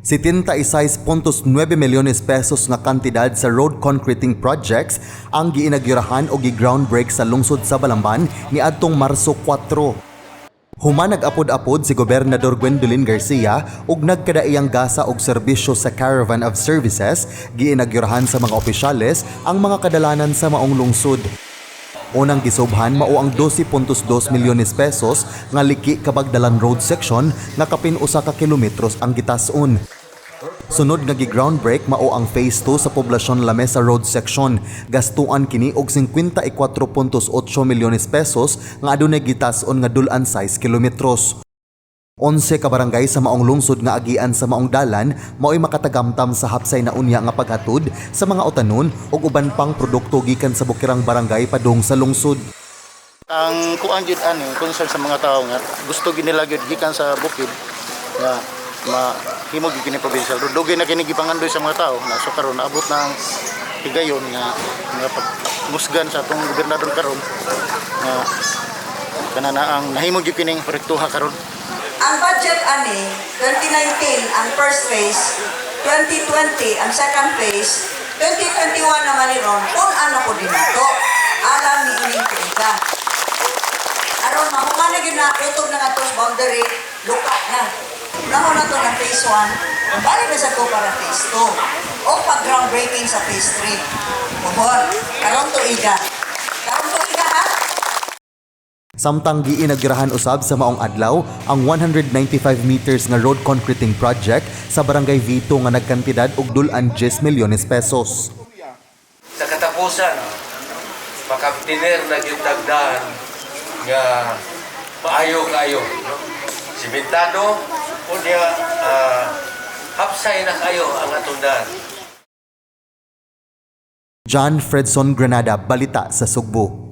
76.9 milyones pesos nga kantidad sa road concreting projects ang giinagyurahan o gi-groundbreak sa lungsod sa Balamban niadtong Marso 4. Human nag-apod-apod si Gobernador Gwen Garcia ug nagkadaiyang gasa og serbisyo sa Caravan of Services giinagyurahan sa mga opisyales ang mga kadalanan sa maong lungsod. Unang gisobhan mao ang 12.2 milyones pesos nga liki kabagdalan road section nga kapin usa ka kilometros ang gitas-on. Sunod nga gi-groundbreak mao ang phase 2 sa poblasyon Lamesa Road section. Gastuan kini og 54.8 milyones pesos nga adunay gitas-on nga Dul-an 6 kilometros. 11 ka barangay sa maong lungsod nga agian sa maong dalan mao'y makatagamtam sa hapsay na unya nga paghatod sa mga utanon ug uban pang produkto gikan sa bukirang barangay padung sa lungsod. Ang kuan gyud ani concern sa mga tawo nga gusto ginila gyud gikan sa bukid nga mahimo gyud kini probinsya. Dugay na kini gipangandoy sa mga tawo na so karon naabot na ang higayon nga musgan sa atong gobernador karon nga kanana ang nahimo gyud kining proyektuha karon. Ang budget ani 2019 ang first phase, 2020 ang second phase, 2021 naman ni ron kung ano ko din ito. Alam ni ining tiga. Aron mahuman na gyud na utog na atos boundary luka na. Namo na to ng phase 1, balik na sa ko para phase 2. O pag groundbreaking sa phase 3. Mohon, karon to iga. Karon to iga ha. Samtang giinagyurahan usab sa maong adlaw ang 195 meters nga road concreting project sa Barangay Vito nga nagkantidad og Dul-an 10 milyones pesos. Sa katapusan, makaptiner na yung dagdahan nga maayo-kayo. Simentado o niya hapsay na kayo ang atundan. John Fredson Granada, Balita sa Sugbo.